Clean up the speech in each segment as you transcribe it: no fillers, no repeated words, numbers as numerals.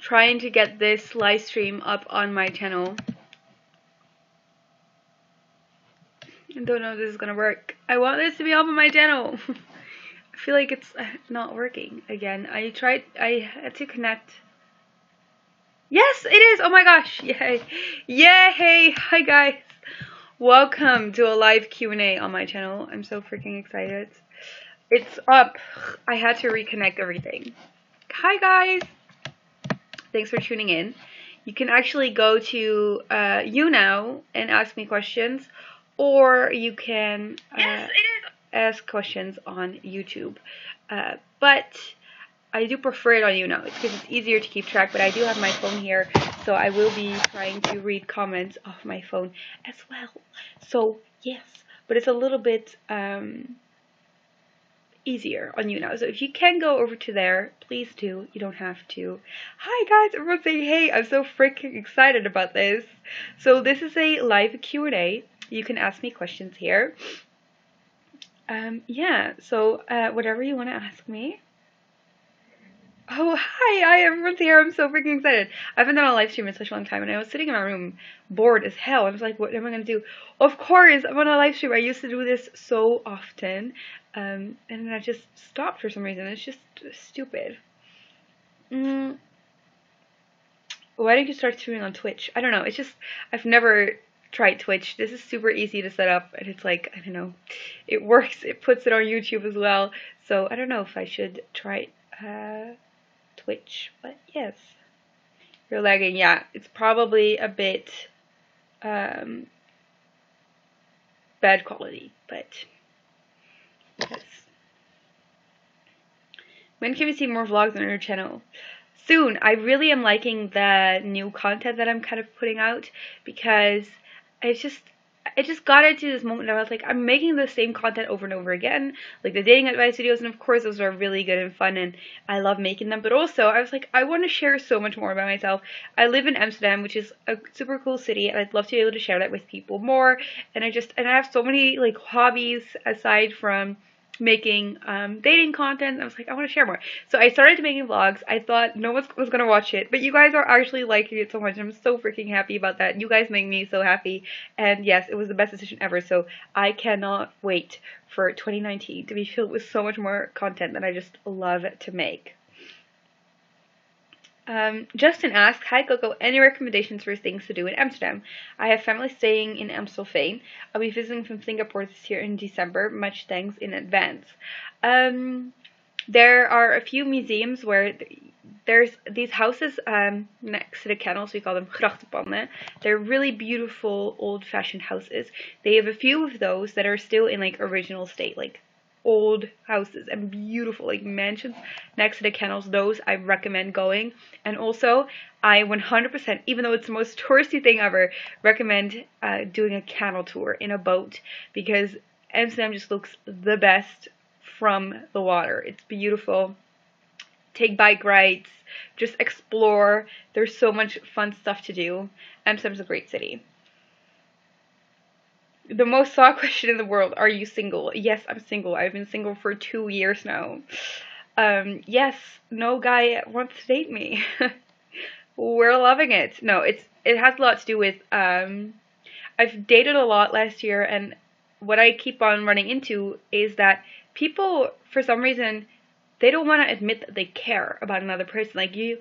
trying to get this live stream up on my channel. I don't know if this is gonna work. I want this to be up on my channel. I feel like it's not working again. I had to connect. Yes, it is! Oh my gosh! Yay! Yay! Hi guys! Welcome to a live Q&A on my channel. I'm so freaking excited. It's up. I had to reconnect everything. Hi guys! Thanks for tuning in. You can actually go to YouNow and ask me questions, or you can ask questions on YouTube. But I do prefer it on YouNow. It's because it's easier to keep track, but I do have my phone here, so I will be trying to read comments off my phone as well. So, yes, but it's a little bit easier on YouNow. So if you can go over to there, please do. You don't have to. Hi guys, everyone's saying hey. I'm so freaking excited about this. So this is a live Q&A. You can ask me questions here. Yeah, so whatever you want to ask me. Oh, hi, everyone's here. I'm so freaking excited. I haven't done a live stream in such a long time, and I was sitting in my room bored as hell. I was like, what am I going to do? Of course, I'm on a live stream. I used to do this so often, and then I just stopped for some reason. It's just stupid. Why didn't you start streaming on Twitch? I don't know. It's just, I've never tried Twitch. This is super easy to set up, and it's like, I don't know. It works. It puts it on YouTube as well. So I don't know if I should try Twitch, but yes. You're lagging, yeah. It's probably a bit bad quality, but yes. When can we see more vlogs on your channel? Soon. I really am liking the new content that I'm kind of putting out, because I just got into this moment where I was like, I'm making the same content over and over again, like the dating advice videos, and of course those are really good and fun and I love making them, but also I was like, I want to share so much more about myself. I live in Amsterdam, which is a super cool city, and I'd love to be able to share that with people more, and I have so many like hobbies aside from making dating content. I was like, I want to share more. So I started making vlogs. I thought no one was gonna watch it, but you guys are actually liking it so much. I'm so freaking happy about that. You guys make me so happy, and yes, it was the best decision ever. So I cannot wait for 2019 to be filled with so much more content that I just love to make. Justin asks, hi Coco, any recommendations for things to do in Amsterdam? I have family staying in Amstelveen. I'll be visiting from Singapore this year in December. Much thanks in advance. There are a few museums where there's these houses next to the canals. We call them grachtenpanden. They're really beautiful old-fashioned houses. They have a few of those that are still in like original state, like old houses and beautiful like mansions next to the canals. Those I recommend going. And also I 100%, even though it's the most touristy thing ever, recommend doing a canal tour in a boat, because Amsterdam just looks the best from the water. It's beautiful. Take bike rides, just explore. There's so much fun stuff to do. Amsterdam's a great city. The most sought question in the world, are you single? Yes, I'm single. I've been single for 2 years now. Yes, no guy wants to date me. We're loving it. No, it has a lot to do with, I've dated a lot last year, and what I keep on running into is that people, for some reason, they don't want to admit that they care about another person. Like you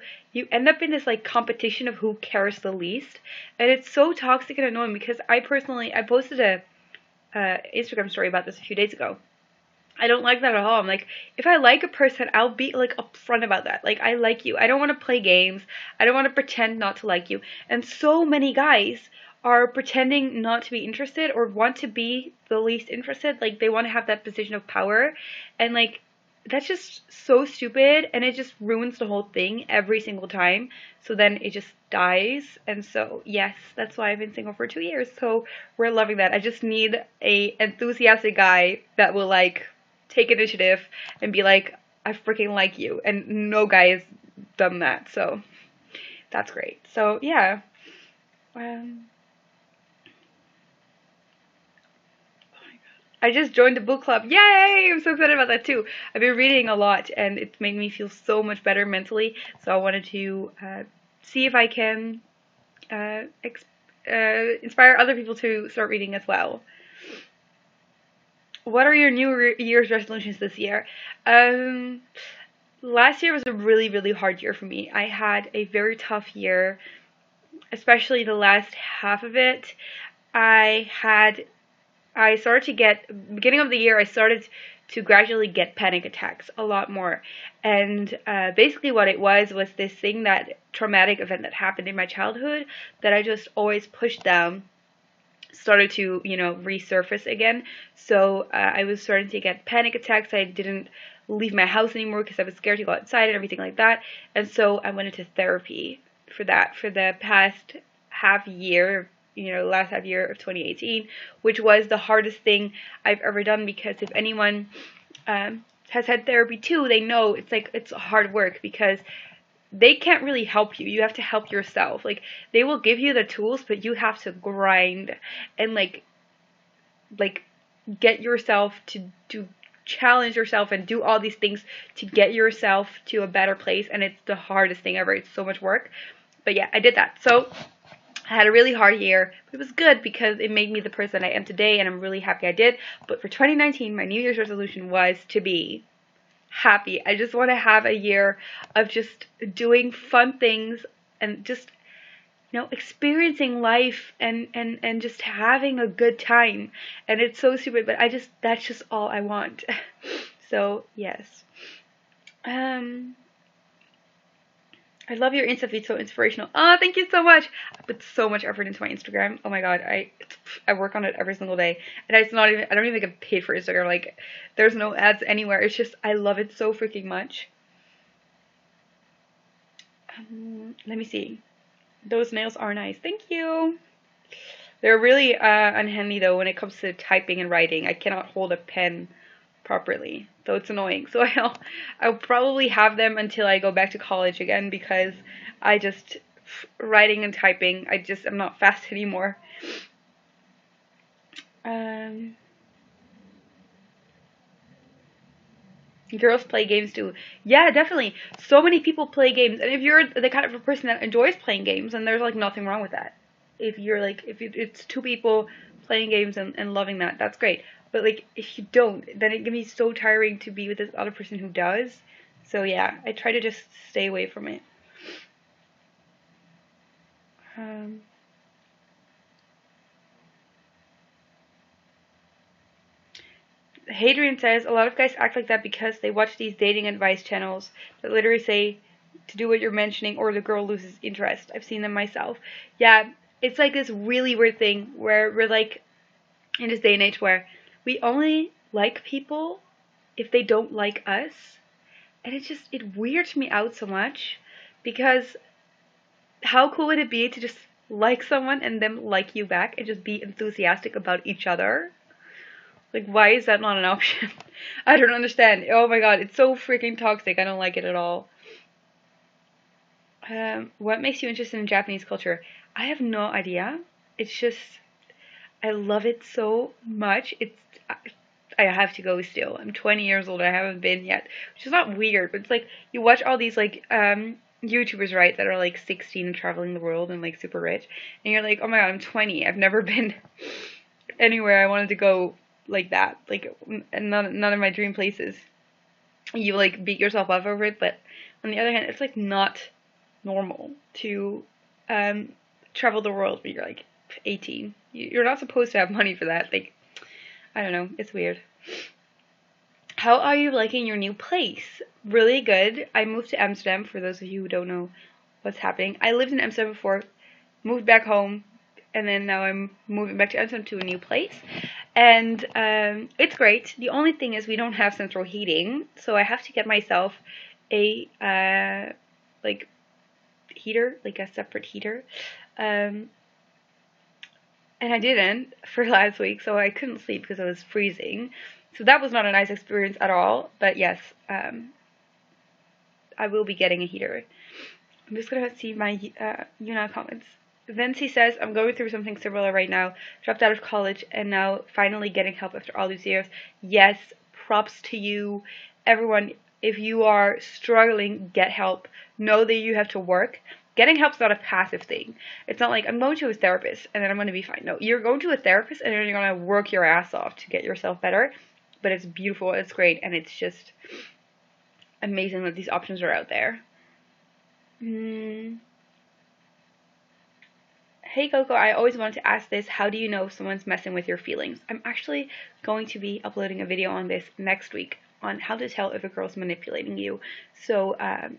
end up in this like competition of who cares the least, and it's so toxic and annoying, because I posted a Instagram story about this a few days ago. I don't like that at all. I'm like, if I like a person, I'll be like upfront about that. Like, I like you. I don't want to play games. I don't want to pretend not to like you. And so many guys are pretending not to be interested or want to be the least interested. Like, they want to have that position of power, and like, that's just so stupid, and it just ruins the whole thing every single time. So then it just dies. And so yes, that's why I've been single for 2 years. So we're loving that. I just need a enthusiastic guy that will like take initiative and be like, I freaking like you, and no guy has done that, so that's great. So yeah, oh my god. I just joined the book club. Yay! I'm so excited about that too. I've been reading a lot and it's made me feel so much better mentally. So I wanted to see if I can inspire other people to start reading as well. What are your New Year's resolutions this year? Last year was a really, really hard year for me. I had a very tough year, especially the last half of it. I started to get, beginning of the year, I started to gradually get panic attacks a lot more. And basically what it was this thing, that traumatic event that happened in my childhood that I just always pushed down, started to, resurface again. So I was starting to get panic attacks. I didn't leave my house anymore because I was scared to go outside and everything like that. And so I went into therapy for that for the past half year, last half year of 2018, which was the hardest thing I've ever done, because if anyone has had therapy too, they know it's hard work, because they can't really help you. You have to help yourself. Like, they will give you the tools, but you have to grind and like get yourself to challenge yourself and do all these things to get yourself to a better place. And it's the hardest thing ever. It's so much work. But yeah, I did that. So I had a really hard year, but it was good because it made me the person I am today, and I'm really happy I did. But for 2019, my New Year's resolution was to be happy. I just want to have a year of just doing fun things and just, experiencing life and just having a good time. And it's so stupid, but that's just all I want. So, yes. I love your Insta feed, so inspirational. Oh, thank you so much. I put so much effort into my Instagram. Oh my god, I work on it every single day, and I don't even get paid for Instagram. Like, there's no ads anywhere. It's just, I love it so freaking much. Let me see. Those nails are nice. Thank you. They're really unhandy though when it comes to typing and writing. I cannot hold a pen properly, so it's annoying. So I'll probably have them until I go back to college again, because writing and typing, I'm not fast anymore. Girls play games too. Yeah, definitely. So many people play games, and if you're the kind of a person that enjoys playing games, then there's like nothing wrong with that. If it's two people playing games and loving that, that's great. But like, if you don't, then it can be so tiring to be with this other person who does. So yeah, I try to just stay away from it. Hadrian says, a lot of guys act like that because they watch these dating advice channels that literally say to do what you're mentioning or the girl loses interest. I've seen them myself. Yeah, it's like this really weird thing where we're like, in this day and age where we only like people if they don't like us. And it weirds me out so much, because how cool would it be to just like someone and them like you back and just be enthusiastic about each other? Like, why is that not an option? I don't understand. Oh my god, it's so freaking toxic. I don't like it at all. What makes you interested in Japanese culture? I have no idea. It's just, I love it so much. I have to go still. I'm 20 years old. I haven't been yet. Which is not weird, but it's like, you watch all these like YouTubers, right, that are like 16 and traveling the world and like super rich, and you're like, oh my god, I'm 20. I've never been anywhere I wanted to go like that. Like, none of my dream places. You like beat yourself up over it, but on the other hand, it's like not normal to travel the world when you're like 18. You're not supposed to have money for that. Like, I don't know, it's weird. How are you liking your new place? Really good. I moved to Amsterdam, for those of you who don't know what's happening. I lived in Amsterdam before, moved back home, and then now I'm moving back to Amsterdam to a new place. And it's great. The only thing is we don't have central heating, so I have to get myself a like heater, like a separate heater. And I didn't for last week, so I couldn't sleep because I was freezing. So that was not a nice experience at all. But yes, I will be getting a heater. I'm just gonna see my YouNow comments. Vinci says, I'm going through something similar right now. Dropped out of college and now finally getting help after all these years. Yes, props to you. Everyone, if you are struggling, get help. Know that you have to work. Getting help's not a passive thing. It's not like I'm going to a therapist and then I'm going to be fine. No, you're going to a therapist and then you're going to work your ass off to get yourself better. But it's beautiful, it's great, and it's just amazing that these options are out there. Hey Coco, I always wanted to ask this. How do you know if someone's messing with your feelings? I'm actually going to be uploading a video on this next week on how to tell if a girl's manipulating you. So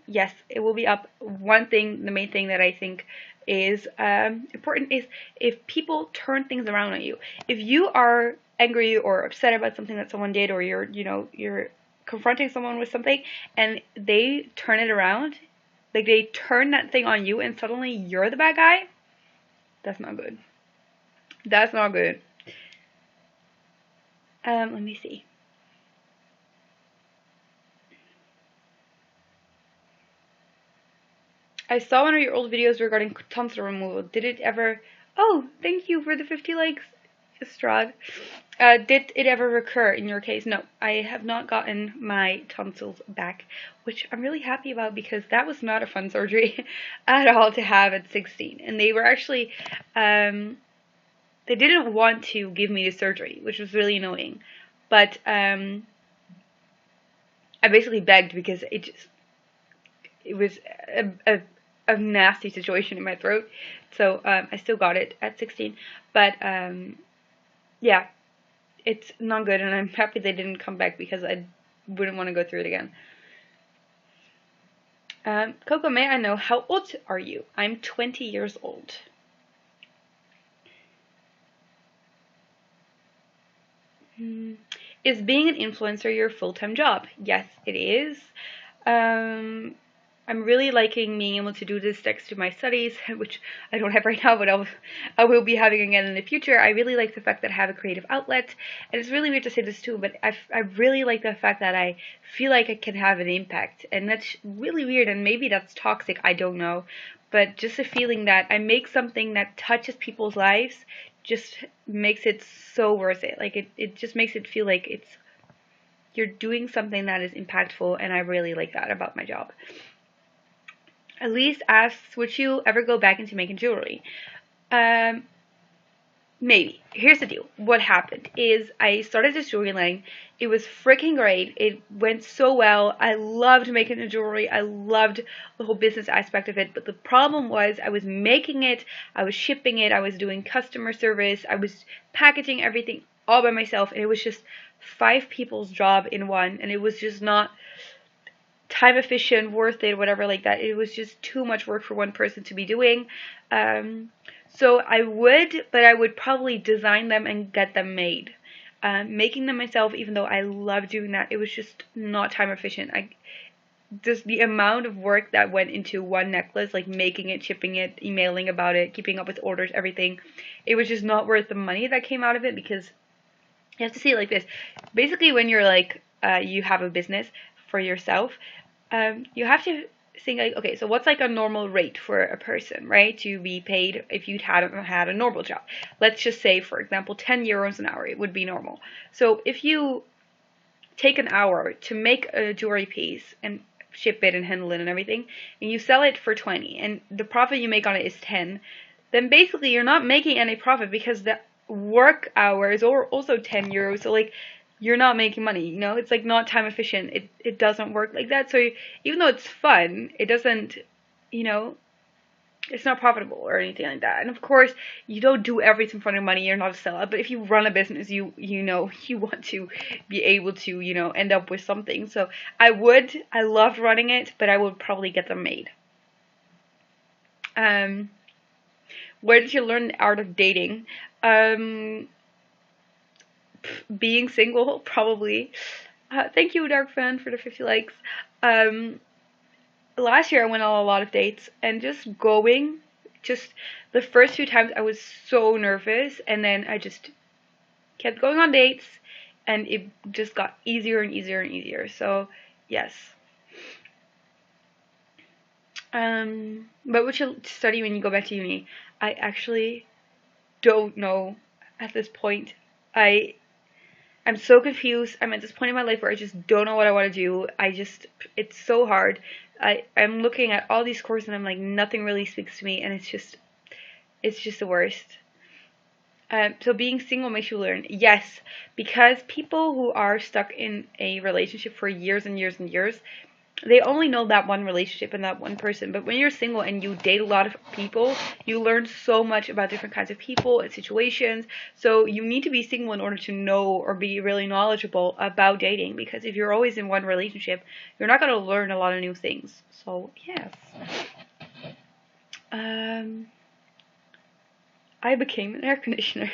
yes, it will be up. One thing, the main thing that I think is important is if people turn things around on you. If you are angry or upset about something that someone did, or you're confronting someone with something and they turn it around, like they turn that thing on you and suddenly you're the bad guy, that's not good. That's not good. Let me see. I saw one of your old videos regarding tonsil removal. Did it ever... Oh, thank you for the 50 likes, Estrad. Did it ever recur in your case? No, I have not gotten my tonsils back, which I'm really happy about because that was not a fun surgery at all to have at 16. And they were actually, they didn't want to give me the surgery, which was really annoying. But I basically begged because it was a nasty situation in my throat. So I still got it at 16. But yeah. It's not good, and I'm happy they didn't come back because I wouldn't want to go through it again. Coco, may I know, how old are you? I'm 20 years old. Is being an influencer your full-time job? Yes, it is. I'm really liking being able to do this next to my studies, which I don't have right now, but I will be having again in the future. I really like the fact that I have a creative outlet, and it's really weird to say this too, but I really like the fact that I feel like I can have an impact, and that's really weird, and maybe that's toxic, I don't know, but just a feeling that I make something that touches people's lives just makes it so worth it. Like, it just makes it feel like you're doing something that is impactful, and I really like that about my job. Elise asks, would you ever go back into making jewelry? Maybe. Here's the deal. What happened is I started this jewelry line. It was freaking great. It went so well. I loved making the jewelry. I loved the whole business aspect of it. But the problem was I was making it, I was shipping it, I was doing customer service, I was packaging everything all by myself. And it was just 5 people's job in one. And it was just not time efficient, worth it, whatever like that. It was just too much work for one person to be doing. So I would probably design them and get them made. Making them myself, even though I love doing that, it was just not time efficient. Just the amount of work that went into one necklace, like making it, shipping it, emailing about it, keeping up with orders, everything, it was just not worth the money that came out of it, because you have to see it like this. Basically, when you're like, you have a business for yourself, you have to think like, okay, so what's like a normal rate for a person, right, to be paid if you'd had a normal job? Let's just say, for example, 10 euros an hour, it would be normal. So if you take an hour to make a jewelry piece and ship it and handle it and everything, and you sell it for 20, and the profit you make on it is 10, then basically you're not making any profit because the work hours are also 10 euros. So like, you're not making money, you know? It's like not time efficient. It doesn't work like that. So even though it's fun, it doesn't, you know, it's not profitable or anything like that. And of course, you don't do everything for the money. You're not a sellout. But if you run a business, you know, you want to be able to, you know, end up with something. So I loved running it, but I would probably get them made. Where did you learn the art of dating? Being single, probably. Thank you, Dark Fan, for the 50 likes. Last year I went on a lot of dates, and just the first few times I was so nervous, and then I just kept going on dates, and it just got easier and easier and easier. So, yes. But what you'll study when you go back to uni, I actually don't know at this point. I'm so confused. I'm at this point in my life where I just don't know what I want to do. It's so hard. I'm looking at all these courses and I'm like, nothing really speaks to me, and it's just the worst. So being single makes you learn. Yes, because people who are stuck in a relationship for years and years and years, they only know that one relationship and that one person. But when you're single and you date a lot of people, you learn so much about different kinds of people and situations. So you need to be single in order to know or be really knowledgeable about dating, because if you're always in one relationship, you're not going to learn a lot of new things. So, yes. I became an air conditioner.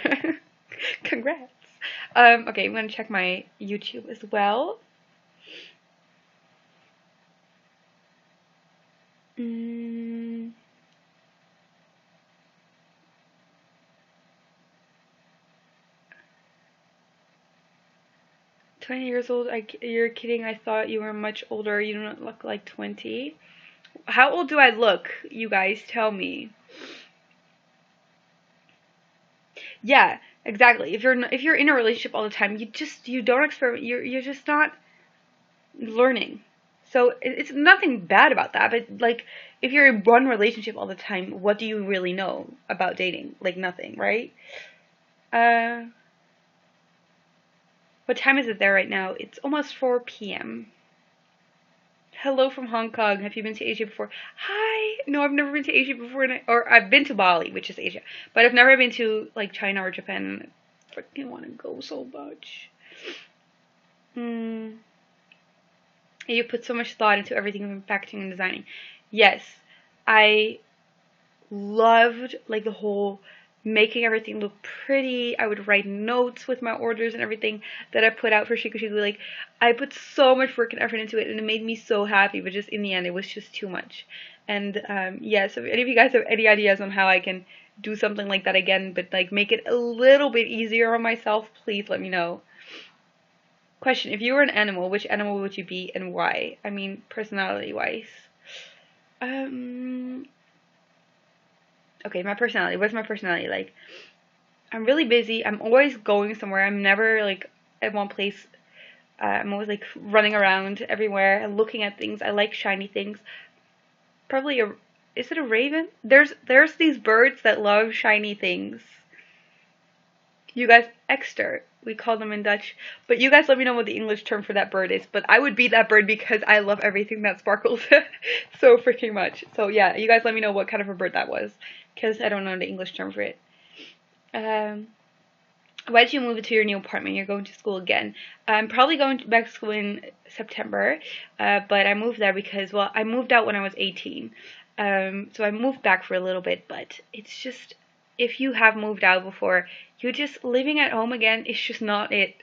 Congrats. Okay, I'm going to check my YouTube as well. 20 years old? You're kidding. I thought you were much older. You don't look like 20. How old do I look? You guys tell me. Yeah, exactly. If you're in a relationship all the time, you don't experiment. You're just not learning. So it's nothing bad about that, but like if you're in one relationship all the time, what do you really know about dating? Like nothing, right? Uh, what time is it there right now? It's almost 4 p.m. Hello from Hong Kong. Have you been to Asia before? Hi. No, I've never been to Asia before, or I've been to Bali, which is Asia, but I've never been to like China or Japan. I freaking want to go so much. You put so much thought into everything from packaging and designing. Yes, I loved like the whole making everything look pretty. I would write notes with my orders and everything that I put out for Shiku Shiku. Like, I put so much work and effort into it, and it made me so happy, but just in the end, it was just too much. And yeah, so if any of you guys have any ideas on how I can do something like that again, but like make it a little bit easier on myself, please let me know. Question: if you were an animal, which animal would you be and why? I mean, personality-wise. Okay, my personality. What's my personality like? I'm really busy. I'm always going somewhere. I'm never like at one place. I'm always like running around everywhere and looking at things. I like shiny things. Probably a. Is it a raven? There's these birds that love shiny things. You guys, ekster, we call them in Dutch. But you guys let me know what the English term for that bird is. But I would be that bird because I love everything that sparkles so freaking much. So yeah, you guys let me know what kind of a bird that was, because I don't know the English term for it. Why did you move into your new apartment? You're going to school again. I'm probably going back to school in September, but I moved there because, well, I moved out when I was 18. So I moved back for a little bit, but it's just, if you have moved out before, you just living at home again is just not it.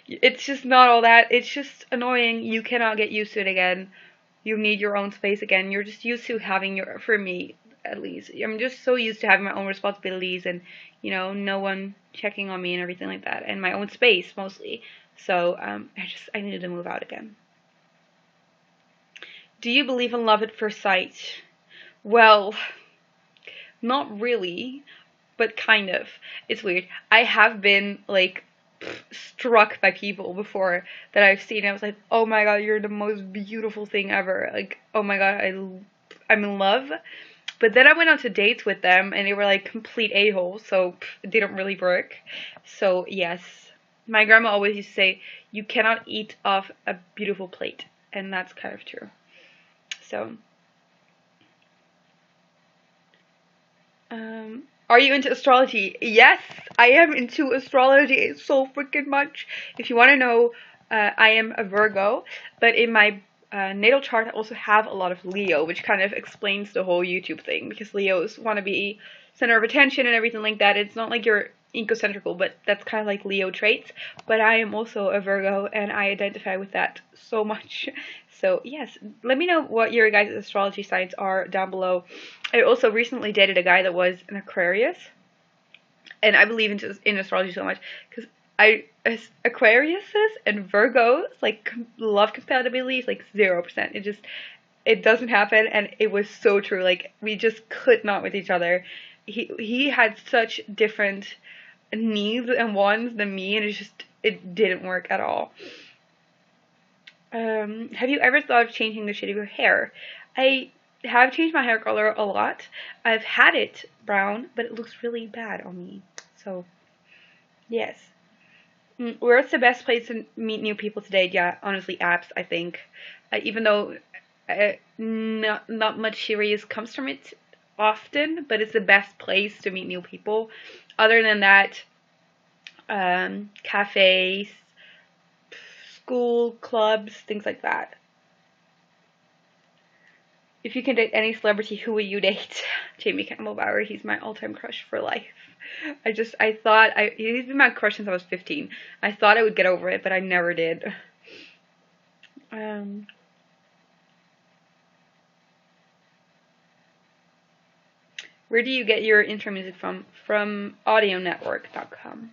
It's just not all that. It's just annoying. You cannot get used to it again. You need your own space again. You're just used to having for me at least, I'm just so used to having my own responsibilities and, you know, no one checking on me and everything like that, and my own space mostly. So I needed to move out again. Do you believe in love at first sight? Well, not really, but kind of. It's weird. I have been like struck by people before that I've seen. I was like, oh my god, you're the most beautiful thing ever. Like, oh my god, I'm in love. But then I went on to dates with them, and they were like complete a-holes, so it didn't really work. So yes, my grandma always used to say, you cannot eat off a beautiful plate, and that's kind of true. So, are you into astrology? Yes, I am into astrology so freaking much. If you want to know, I am a Virgo, but in my natal chart I also have a lot of Leo, which kind of explains the whole YouTube thing, because Leos want to be center of attention and everything like that. It's not like you're egocentrical, but that's kind of like Leo traits. But I am also a Virgo, and I identify with that so much. So yes, let me know what your guys' astrology signs are down below. I also recently dated a guy that was an Aquarius, and I believe in astrology so much because Aquariuses and Virgos, like, love compatibility is like 0%. It just, it doesn't happen, and it was so true. Like, we just could not with each other. He had such different needs and wants than me, and it didn't work at all. Have you ever thought of changing the shade of your hair? I have changed my hair color a lot. I've had it brown, but it looks really bad on me. So, yes. Where's the best place to meet new people today? Yeah, honestly, apps, I think. Even though not much serious comes from it often, but it's the best place to meet new people. Other than that, cafes, school, clubs, things like that. If you can date any celebrity, who would you date? Jamie Campbell Bower, he's my all-time crush for life. He's been my crush since I was 15. I thought I would get over it, but I never did. Where do you get your intro music from? From audionetwork.com.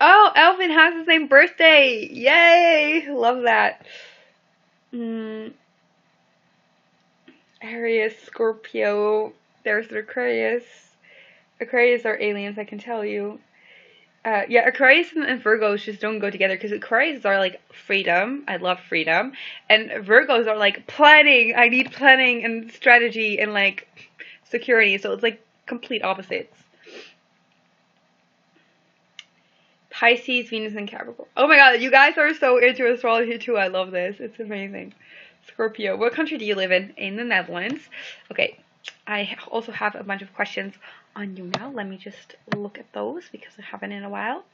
Oh, Elvin has the same birthday! Yay! Love that. Aries, Scorpio, there's the Aquarius. Aquarius are aliens, I can tell you. Yeah, Aquarius and Virgos just don't go together, because Aquarius are like freedom. I love freedom. And Virgos are like planning. I need planning and strategy and like security. So it's like complete opposites. Pisces, Venus, and Capricorn. Oh my god, you guys are so into astrology too. I love this. It's amazing. Scorpio. What country do you live in? In the Netherlands. Okay. I also have a bunch of questions on YouNow. Let me just look at those because I haven't in a while.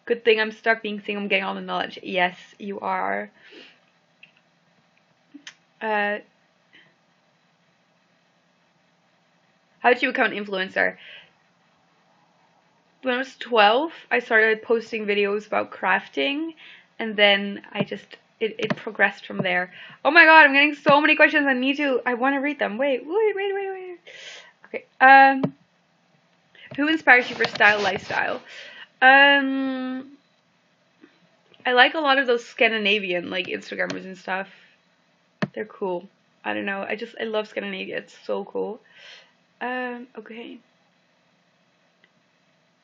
Good thing I'm stuck being single. I'm getting all the knowledge. Yes, you are. How did you become an influencer? When I was 12, I started posting videos about crafting, and then it progressed from there. Oh my god, I'm getting so many questions. I want to read them. Wait. Okay. Who inspires you for style, lifestyle? I like a lot of those Scandinavian, like, Instagrammers and stuff. They're cool. I don't know. I love Scandinavia. It's so cool. Okay.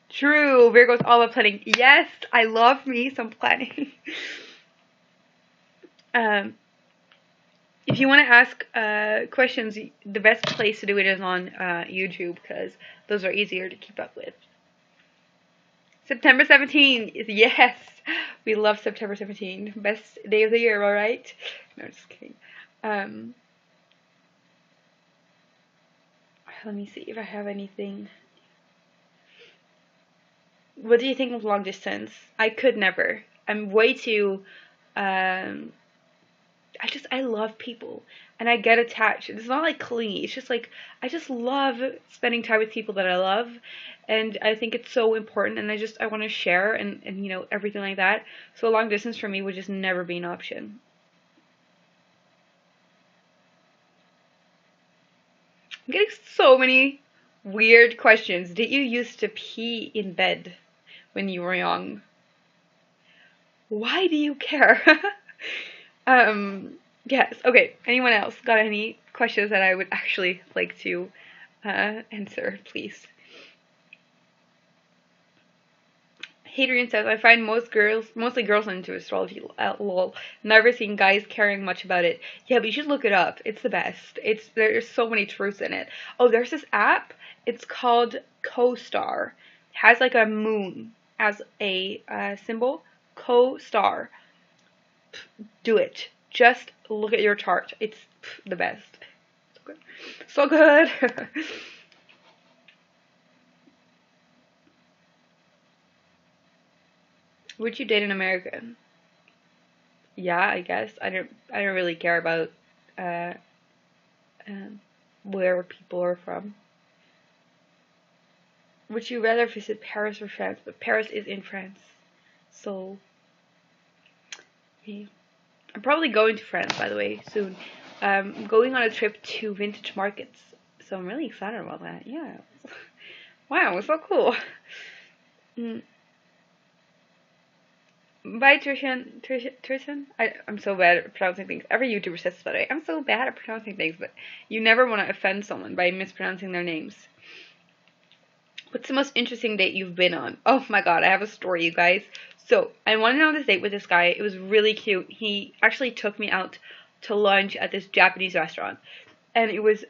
True, Virgo's all about planning. Yes, I love me some planning. If you want to ask questions, the best place to do it is on YouTube, because those are easier to keep up with. September 17th, yes, we love September 17th. Best day of the year, alright? No, just kidding. Let me see if I have anything. What do you think of long distance? I could never. I'm way too, I love people, and I get attached. It's not like clingy, it's just like, I just love spending time with people that I love, and I think it's so important, and I want to share, and you know, everything like that. So long distance for me would just never be an option. I'm getting so many weird questions. Did you used to pee in bed when you were young? Why do you care? Yes, okay. Anyone else got any questions that I would actually like to answer, please? Hadrian says, I find mostly girls into astrology, lol. Never seen guys caring much about it. Yeah, but you should look it up. It's the best. There's so many truths in it. Oh, there's this app. It's called CoStar. It has like a moon as a symbol. CoStar. Do it. Just look at your chart. It's the best. So good. So good. Would you date an American? Yeah, I guess. I don't really care about where people are from. Would you rather visit Paris or France? But Paris is in France, so yeah. I'm probably going to France, by the way, soon. I'm going on a trip to vintage markets, so I'm really excited about that. Yeah. Wow, it's so cool. Mm. Bye, Trishan. I'm so bad at pronouncing things. Every YouTuber says this, by the way. I'm so bad at pronouncing things, but you never want to offend someone by mispronouncing their names. What's the most interesting date you've been on? Oh my god, I have a story, you guys. So, I went on this date with this guy. It was really cute. He actually took me out to lunch at this Japanese restaurant. And it was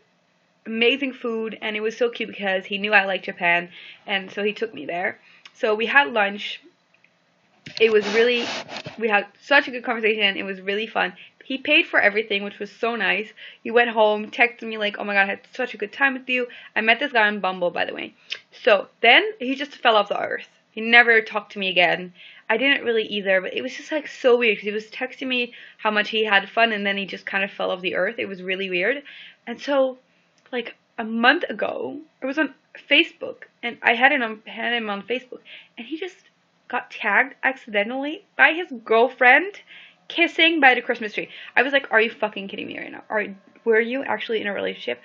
amazing food, and it was so cute because he knew I liked Japan, and so he took me there. So we had lunch. It was really, we had such a good conversation. It was really fun. He paid for everything, which was so nice. He went home, texted me like, oh my god, I had such a good time with you. I met this guy on Bumble, by the way. So then he just fell off the earth. He never talked to me again. I didn't really either, but it was just like so weird because he was texting me how much he had fun, and then he just kind of fell off the earth. It was really weird. And so, like a month ago, it was on Facebook, and I had him on Facebook, and he just got tagged accidentally by his girlfriend kissing by the Christmas tree. I was like, are you fucking kidding me right now? Were you actually in a relationship?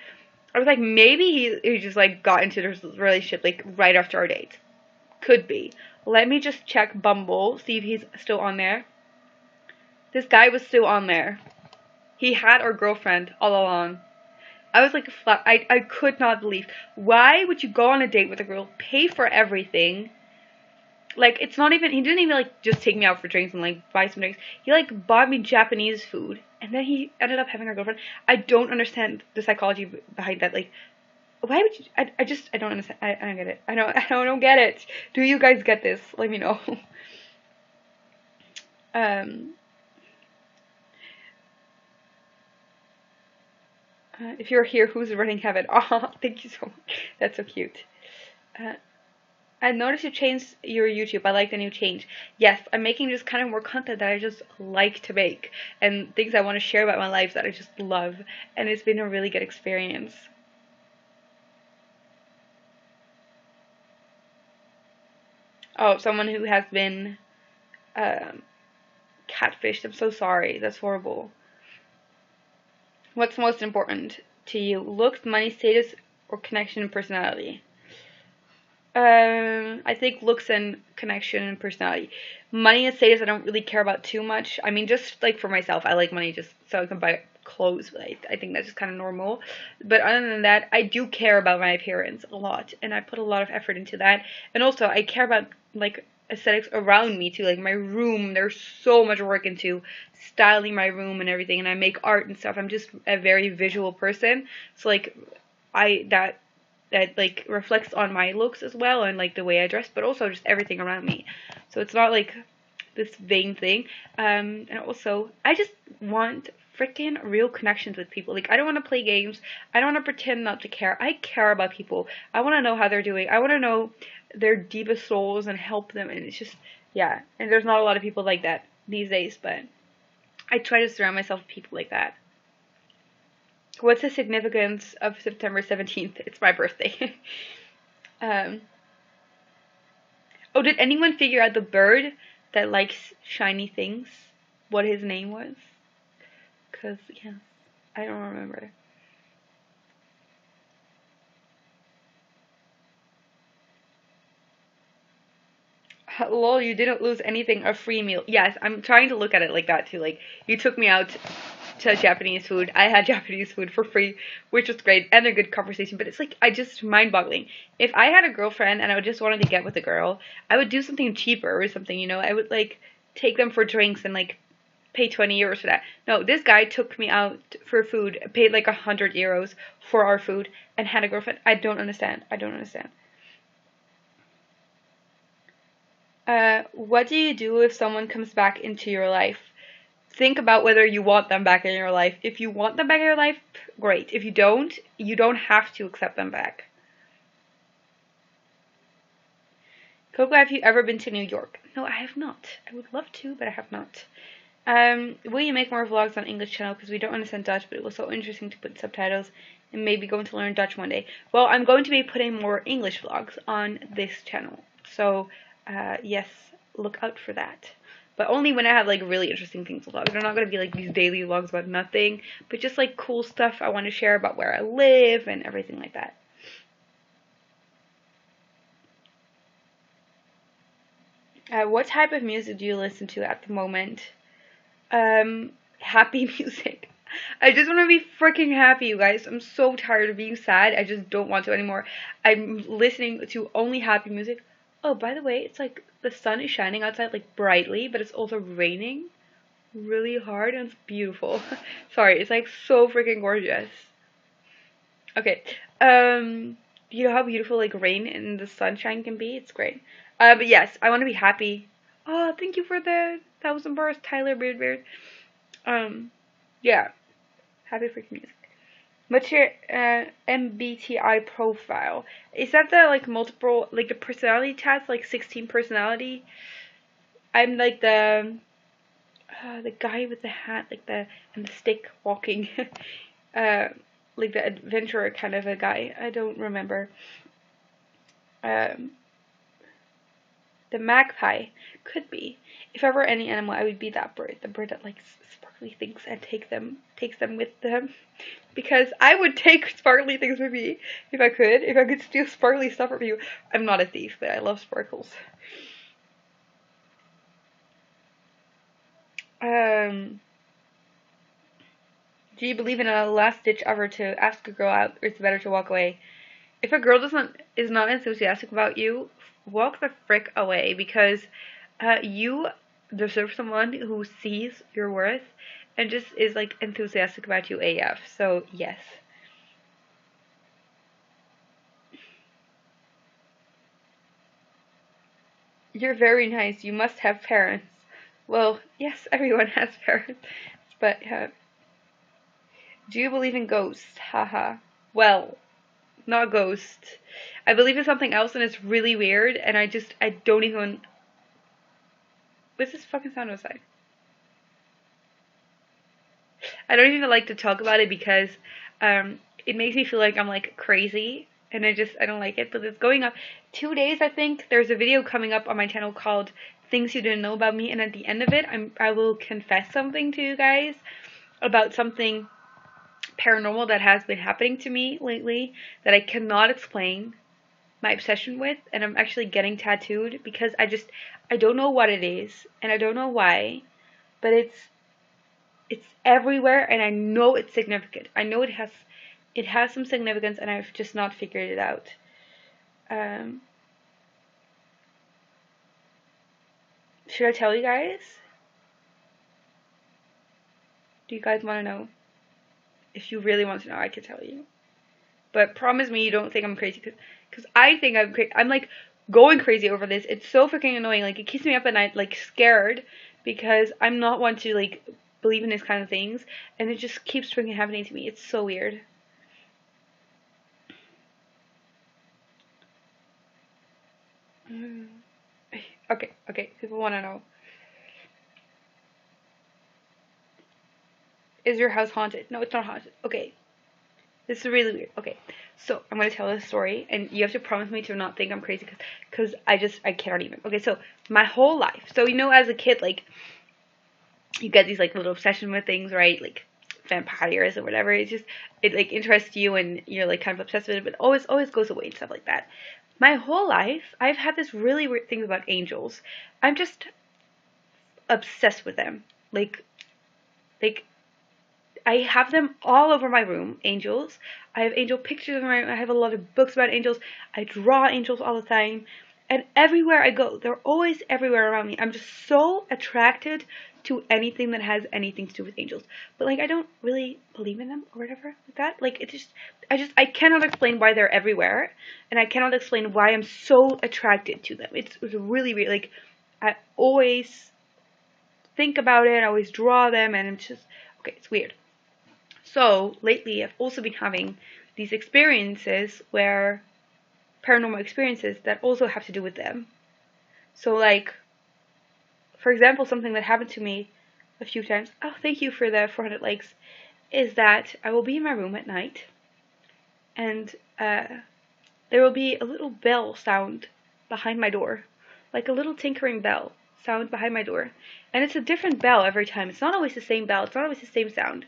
I was like, maybe he just like got into this relationship like right after our date. Could be. Let me just check Bumble, see if he's still on there. This guy was still on there. He had our girlfriend all along. I was like, I could not believe. Why would you go on a date with a girl, pay for everything? Like, it's not even, he didn't even like just take me out for drinks and like buy some drinks. He like bought me Japanese food, and then he ended up having a girlfriend. I don't understand the psychology behind that. Like, why would you, I don't understand. I don't get it. I don't get it. Do you guys get this? Let me know. If you're here, who's running heaven? Oh, thank you so much. That's so cute. I noticed you changed your YouTube. I like the new change. Yes, I'm making just kind of more content that I just like to make, and things I want to share about my life that I just love, and it's been a really good experience. Oh, someone who has been catfished. I'm so sorry. That's horrible. What's most important to you? Looks, money, status, or connection and personality? I think looks and connection and personality. Money and status I don't really care about too much. I mean, just like for myself, I like money just so I can buy clothes, but I think that's just kind of normal. But other than that, I do care about my appearance a lot, and I put a lot of effort into that. And also, I care about like aesthetics around me too, like my room. There's so much work into styling my room and everything, and I make art and stuff. I'm just a very visual person, so like I that like reflects on my looks as well, and like the way I dress, but also just everything around me. So it's not like this vain thing. And also I just want freaking real connections with people. Like, I don't want to play games. I don't want to pretend not to care. I care about people. I want to know how they're doing. I want to know their deepest souls and help them. And it's just, yeah. And there's not a lot of people like that these days, but I try to surround myself with people like that. What's the significance of September 17th? It's my birthday. um, oh, did anyone figure out the bird that likes shiny things? What his name was? Because, yeah, I don't remember. Lol, you didn't lose anything, a free meal. Yes, I'm trying to look at it like that too. Like, you took me out to Japanese food. I had Japanese food for free, which was great, and a good conversation. But it's like, I just mind-boggling. If I had a girlfriend and I just wanted to get with a girl, I would do something cheaper or something, you know? I would, like, take them for drinks and, like, pay 20 euros for that. No, this guy took me out for food, paid, like, 100 euros for our food, and had a girlfriend. I don't understand. I don't understand. What do you do if someone comes back into your life? Think about whether you want them back in your life. If you want them back in your life, great. If you don't have to accept them back. Coco, have you ever been to New York? No, I have not. I would love to, but I have not. Will you make more vlogs on English channel? Because we don't understand Dutch, but it was so interesting to put subtitles and maybe going to learn Dutch one day. Well, I'm going to be putting more English vlogs on this channel. So, yes, look out for that. But only when I have, like, really interesting things to vlog. They're not going to be, like, these daily vlogs about nothing. But just, like, cool stuff I want to share about where I live and everything like that. What type of music do you listen to at the moment? Happy music. I just want to be freaking happy, you guys. I'm so tired of being sad. I just don't want to anymore. I'm listening to only happy music. Oh, by the way, it's like the sun is shining outside like brightly, but it's also raining really hard and it's beautiful. Sorry, it's like so freaking gorgeous. Okay. You know how beautiful like rain and the sunshine can be? It's great. But yes, I want to be happy. Oh, thank you for the 1,000 bars, Tyler Beard. Yeah, happy freaking music. What's your MBTI profile? Is that the like multiple like the personality test, like 16 personality? I'm like the guy with the hat, like and the stick walking, uh, like the adventurer kind of a guy. I don't remember. Um, the magpie could be. If I were any animal, I would be that bird. The bird that likes sparkly things and takes them with them. Because I would take sparkly things with me if I could. If I could steal sparkly stuff from you. I'm not a thief, but I love sparkles. Do you believe in a last ditch effort to ask a girl out, or it's better to walk away? If a girl is not enthusiastic about you, walk the frick away because you deserve someone who sees your worth and just is like enthusiastic about you AF. So yes. You're very nice. You must have parents. Well, yes, everyone has parents. But do you believe in ghosts? Haha. Well, not ghosts. I believe in something else and it's really weird and I don't even. What's this fucking sound outside? I don't even like to talk about it because it makes me feel like I'm like crazy and I don't like it. But it's going up 2 days, I think. There's a video coming up on my channel called Things You Didn't Know About Me, and at the end of it I will confess something to you guys about something paranormal that has been happening to me lately that I cannot explain my obsession with, and I'm actually getting tattooed because I don't know what it is and I don't know why, but it's everywhere and I know it's significant. I know it has some significance and I've just not figured it out. Should I tell you guys? Do you guys want to know? If you really want to know, I can tell you. But promise me you don't think I'm crazy, because I think I'm crazy. I'm like going crazy over this. It's so freaking annoying. Like it keeps me up at night, like scared, because I'm not one to like believe in these kind of things, and it just keeps freaking happening to me. It's so weird. Okay. People want to know. Is your house haunted? No, it's not haunted. Okay. This is really weird. Okay, so I'm gonna tell this story, and you have to promise me to not think I'm crazy, because I cannot even. Okay, so my whole life. So you know, as a kid, like you get these like little obsession with things, right? Like vampires or whatever. It like interests you, and you're like kind of obsessed with it, but always goes away and stuff like that. My whole life, I've had this really weird thing about angels. I'm just obsessed with them. Like I have them all over my room, angels. I have angel pictures in my room. I have a lot of books about angels. I draw angels all the time. And everywhere I go, they're always everywhere around me. I'm just so attracted to anything that has anything to do with angels. But like I don't really believe in them or whatever like that. Like I cannot explain why they're everywhere, and I cannot explain why I'm so attracted to them. It's really weird. Like I always think about it, I always draw them, and it's just okay, it's weird. So lately I've also been having these experiences where paranormal experiences that also have to do with them. So like, for example, something that happened to me a few times, oh thank you for the 400 likes, is that I will be in my room at night and there will be a little bell sound behind my door, like a little tinkering bell sound behind my door, and it's a different bell every time. It's not always the same bell, it's not always the same sound.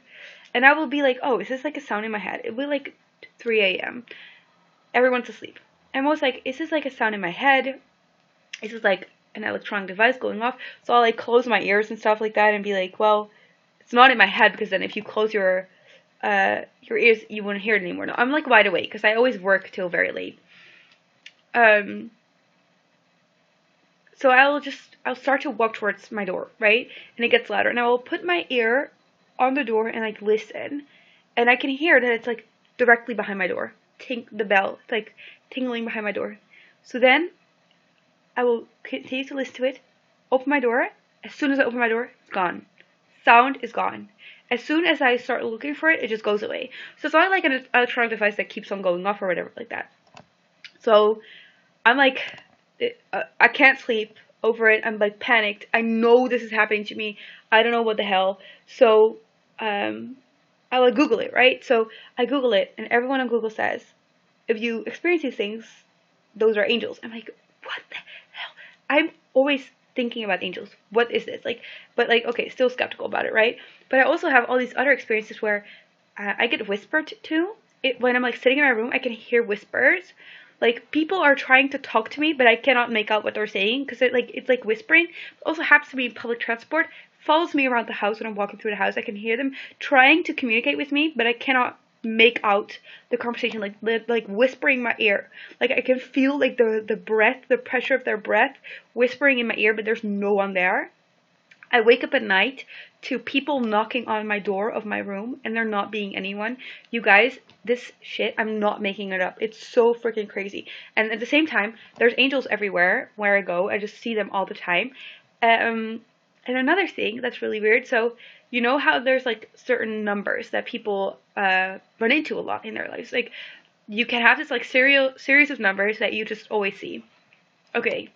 And I will be like, oh, is this like a sound in my head? It will be like 3 a.m. Everyone's asleep. I'm always like, is this like a sound in my head? Is this like an electronic device going off. So I'll like close my ears and stuff like that and be like, well, it's not in my head, because then if you close your ears, you wouldn't hear it anymore. No, I'm like wide awake because I always work till very late. So I'll start to walk towards my door, right? And it gets louder, and I will put my ear on the door and like listen, and I can hear that it's like directly behind my door. The bell, it's like tingling behind my door. So then I will continue to listen to it, open my door. As soon as I open my door, it's gone. Sound is gone. As soon as I start looking for it, it just goes away. So it's not like an electronic device that keeps on going off or whatever like that. So I'm like, I can't sleep over it. I'm like panicked. I know this is happening to me. I don't know what the hell. So I like Google it, right? So I Google it, and everyone on Google says, if you experience these things, those are angels. I'm like, what the hell? I'm always thinking about angels. What is this? Like, but like, okay, still skeptical about it, right? But I also have all these other experiences where I get whispered to. When I'm like sitting in my room, I can hear whispers. Like people are trying to talk to me, but I cannot make out what they're saying because it's like whispering. It also happens to be in public transport. Follows me around the house when I'm walking through the house. I can hear them trying to communicate with me, but I cannot make out the conversation, like whispering in my ear. Like I can feel like the breath, the pressure of their breath whispering in my ear, but there's no one there. I wake up at night to people knocking on my door of my room, and there not being anyone. You guys, this shit, I'm not making it up. It's so freaking crazy. And at the same time, there's angels everywhere where I go. I just see them all the time. And another thing that's really weird, so you know how there's like certain numbers that people run into a lot in their lives. Like you can have this like series of numbers that you just always see. Okay.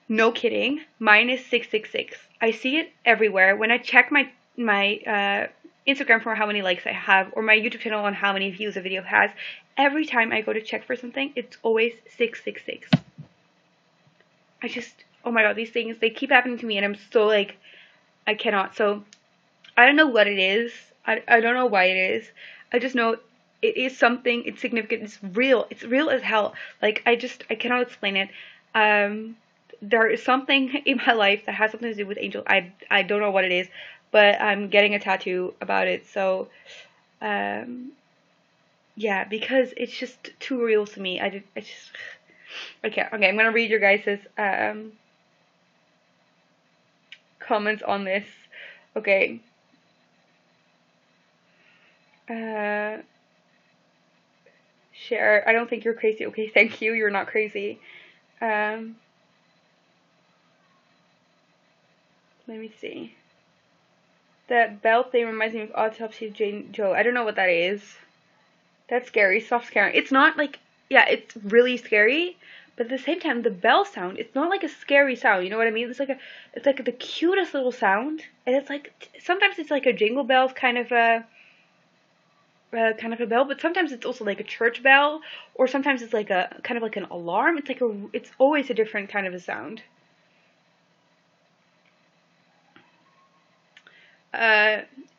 No kidding. Mine is 666. I see it everywhere. When I check my Instagram for how many likes I have, or my YouTube channel on how many views a video has, every time I go to check for something, it's always 666. Oh my god, these things, they keep happening to me, and I'm so like, I cannot. So I don't know what it is. I don't know why it is. I just know it is something. It's significant. It's real. It's real as hell. Like I cannot explain it. There is something in my life that has something to do with angels. I don't know what it is, but I'm getting a tattoo about it. So yeah, because it's just too real to me. Okay, I'm gonna read your guys's comments on this. Okay. Share. I don't think you're crazy. Okay, thank you. You're not crazy. Let me see. That bell thing reminds me of Autopsy of Jane Joe. I don't know what that is. That's scary. Stop scaring. It's not like, yeah, it's really scary, but at the same time, the bell sound, it's not like a scary sound. You know what I mean? It's like the cutest little sound, and it's like sometimes it's like a jingle bells kind of a bell, but sometimes it's also like a church bell, or sometimes it's like a kind of like an alarm. It's always a different kind of a sound.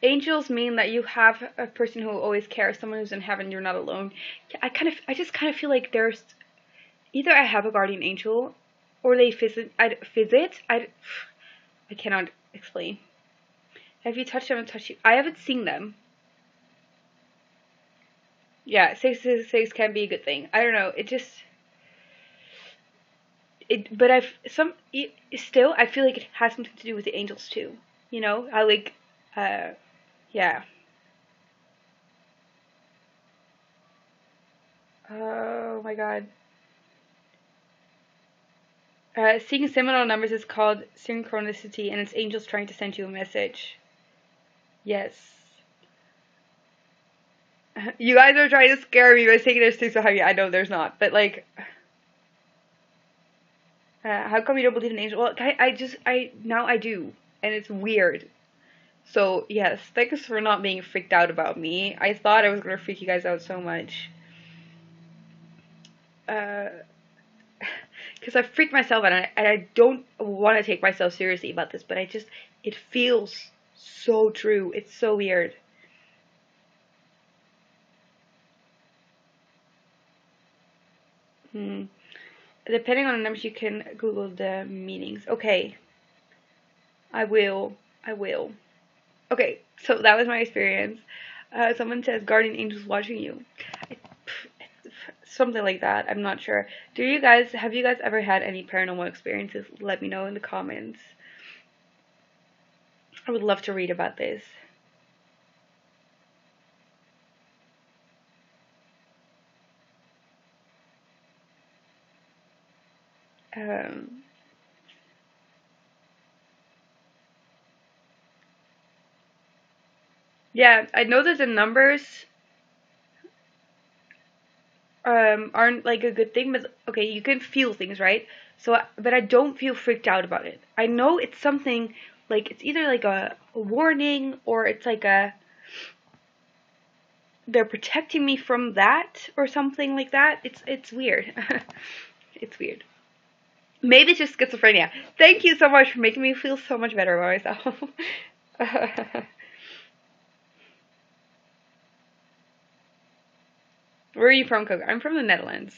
Angels mean that you have a person who always cares, someone who's in heaven. You're not alone. Yeah, I just kind of feel like there's either I have a guardian angel, or they visit. I cannot explain. Have you touched them and touched you? I haven't seen them. Yeah, 666 can be a good thing. I don't know. But still, I feel like it has something to do with the angels too. You know, I like, yeah. Oh my god. Seeing similar numbers is called synchronicity, and it's angels trying to send you a message. Yes. You guys are trying to scare me by saying there's two so heavy. I know there's not, but like, how come you don't believe in angels? Well, now I do, and it's weird. So yes, thanks for not being freaked out about me. I thought I was gonna freak you guys out so much. Because I freaked myself out, and I don't want to take myself seriously about this, but it feels so true. It's so weird. Depending on the numbers, you can Google the meanings. Okay, I will. I will. Okay, so that was my experience. Someone says guardian angels watching you. I, something like that. I'm not sure. Have you guys ever had any paranormal experiences? Let me know in the comments. I would love to read about this. Um, yeah, I know that the numbers aren't like a good thing, but okay, you can feel things, right? So, but I don't feel freaked out about it. I know it's something like it's either like a warning or it's like a they're protecting me from that or something like that. It's weird. It's weird. Maybe it's just schizophrenia. Thank you so much for making me feel so much better about myself. Where are you from, Coco? I'm from the Netherlands.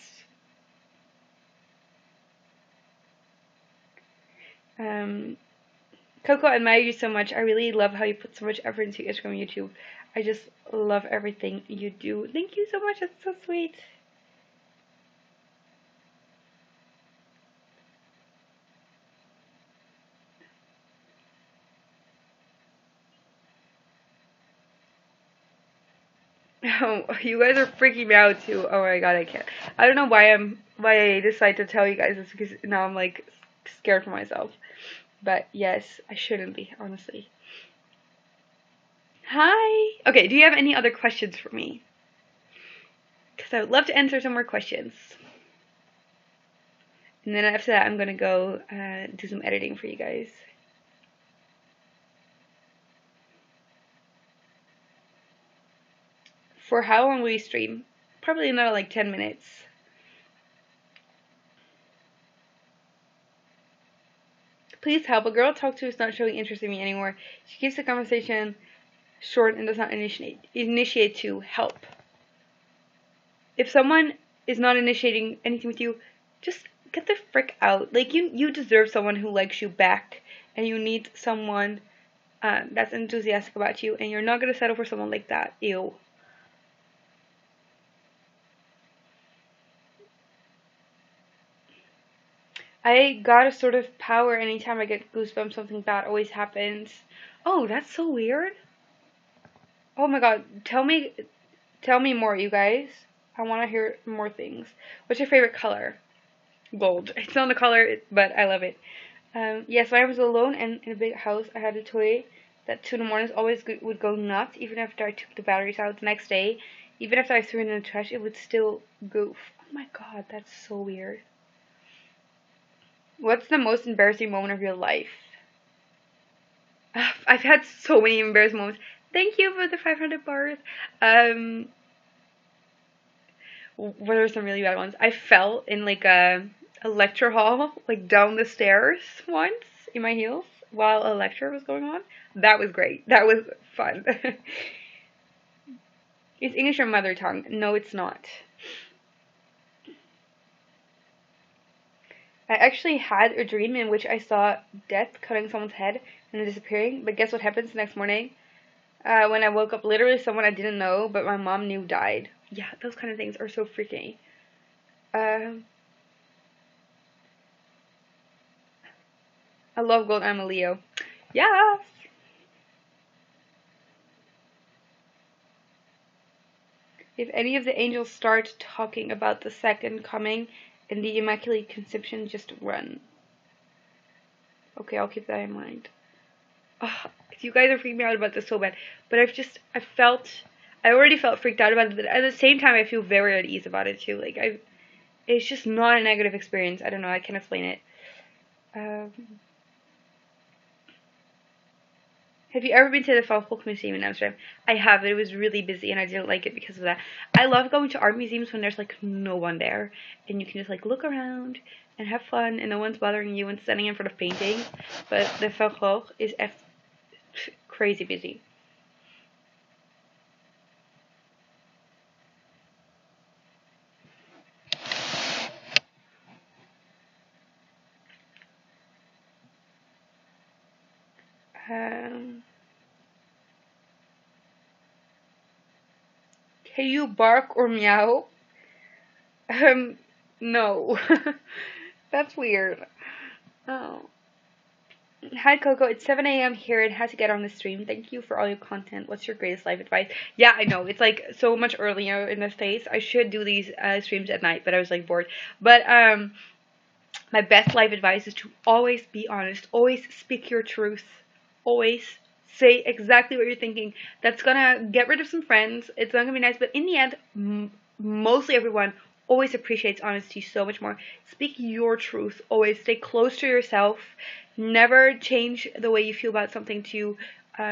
Um, Coco, I admire you so much. I really love how you put so much effort into Instagram and YouTube. I just love everything you do. Thank you so much. That's so sweet. Oh, you guys are freaking me out too. Oh my god, I can't. I don't know why I decided to tell you guys this because now I'm like scared for myself. But yes, I shouldn't be, honestly. Hi. Okay, do you have any other questions for me? Because I would love to answer some more questions. And then after that, I'm gonna go do some editing for you guys. For how long will you stream? Probably another like 10 minutes. Please help. A girl I talk to is not showing interest in me anymore. She keeps the conversation short and does not initiate to help. If someone is not initiating anything with you, just get the frick out. Like you deserve someone who likes you back, and you need someone that's enthusiastic about you, and you're not gonna settle for someone like that. Ew. I got a sort of power anytime I get goosebumps. Something bad always happens. Oh, that's so weird. Oh my god, tell me more, you guys. I want to hear more things. What's your favorite color? Gold. It's not the color, but I love it. Yes, when I was alone and in a big house, I had a toy that 2 in the mornings always would go nuts, even after I took the batteries out the next day. Even after I threw it in the trash, it would still goof. Oh my god, that's so weird. What's the most embarrassing moment of your life? I've had so many embarrassing moments. Thank you for the 500 bars. What are some really bad ones? I fell in like a lecture hall, like down the stairs once in my heels while a lecture was going on. That was great. That was fun. Is English your mother tongue? No, it's not. I actually had a dream in which I saw death cutting someone's head and then disappearing, but guess what happens the next morning? When I woke up, literally someone I didn't know, but my mom knew died. Yeah, those kind of things are so freaky. Um, I love gold. I'm a Leo. Yes. If any of the angels start talking about the second coming and the Immaculate Conception, just run. Okay, I'll keep that in mind. Ugh, you guys are freaking me out about this so bad, but I already felt freaked out about it, but at the same time, I feel very at ease about it too. It's just not a negative experience. I don't know. I can't explain it. Um, have you ever been to the Van Gogh Museum in Amsterdam? I have. It was really busy, and I didn't like it because of that. I love going to art museums when there's like no one there, and you can just like look around and have fun, and no one's bothering you and standing in front of paintings. But the Van Gogh is crazy busy. Um, can you bark or meow? Um, no. That's weird. Oh. Hi Coco, it's 7 a.m. here and had to get on the stream. Thank you for all your content. What's your greatest life advice? Yeah, I know. It's like so much earlier in the States. I should do these streams at night, but I was like bored. But my best life advice is to always be honest. Always speak your truth. Always say exactly what you're thinking. That's gonna get rid of some friends. It's not gonna be nice, but in the end, mostly everyone always appreciates honesty so much more. Speak your truth. Always stay close to yourself. Never change the way you feel about something to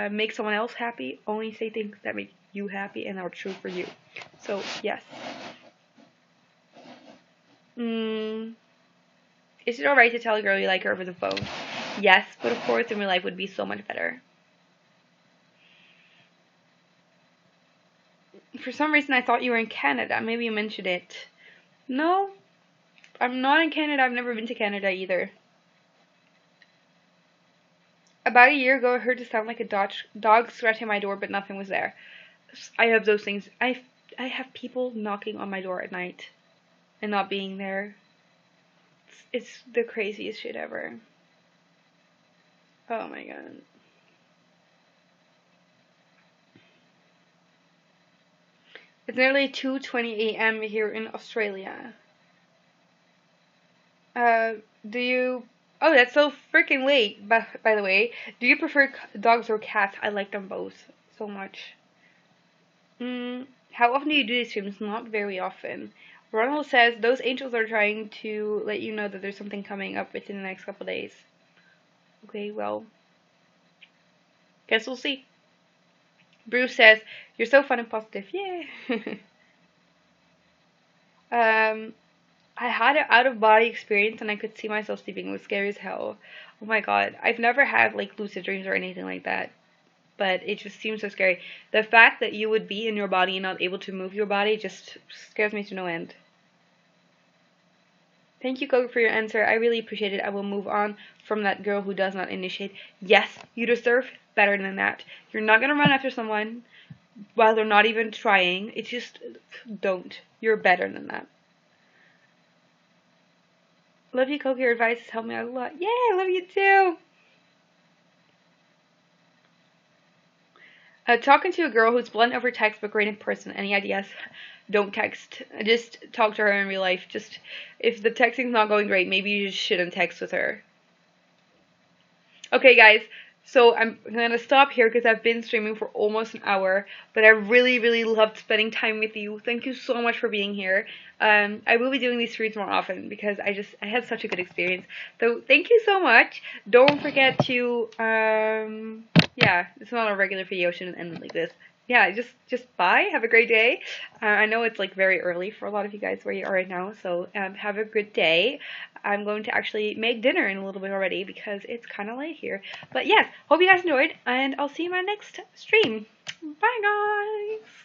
make someone else happy. Only say things that make you happy and are true for you. So, yes. Is it alright to tell a girl you like her over the phone? Yes, but of course in real life would be so much better. For some reason I thought you were in Canada. Maybe you mentioned it. No, I'm not in Canada. I've never been to Canada either. About a year ago I heard it sound like a dog scratching my door, but nothing was there. I have those things. I have people knocking on my door at night and not being there. It's the craziest shit ever. Oh my god. It's nearly 2:20 a.m. here in Australia. Do you... Oh, that's so freaking late, by the way. Do you prefer dogs or cats? I like them both so much. How often do you do these streams? Not very often. Ronald says, those angels are trying to let you know that there's something coming up within the next couple days. Okay, well, guess we'll see. Bruce says, you're so fun and positive. Yeah. I had an out-of-body experience and I could see myself sleeping. It was scary as hell. Oh my god. I've never had like lucid dreams or anything like that. But it just seems so scary. The fact that you would be in your body and not able to move your body just scares me to no end. Thank you, Coco, for your answer. I really appreciate it. I will move on from that girl who does not initiate. Yes, you deserve better than that. You're not going to run after someone while they're not even trying. It's just, don't. You're better than that. Love you, Coco. Your advice has helped me out a lot. Yeah, I love you too. Talking to a girl who's blunt over text but great in person. Any ideas? Don't text. Just talk to her in real life. Just, if the texting's not going great, maybe you just shouldn't text with her. Okay, guys. So I'm gonna stop here because I've been streaming for almost an hour, but I really, really loved spending time with you. Thank you so much for being here. I will be doing these streams more often because I had such a good experience. So thank you so much. Don't forget to, yeah, it's not a regular video, shouldn't end like this. Yeah, just bye. Have a great day. I know it's like very early for a lot of you guys where you are right now, so have a good day. I'm going to actually make dinner in a little bit already because it's kind of late here. But yes, hope you guys enjoyed, and I'll see you in my next stream. Bye, guys!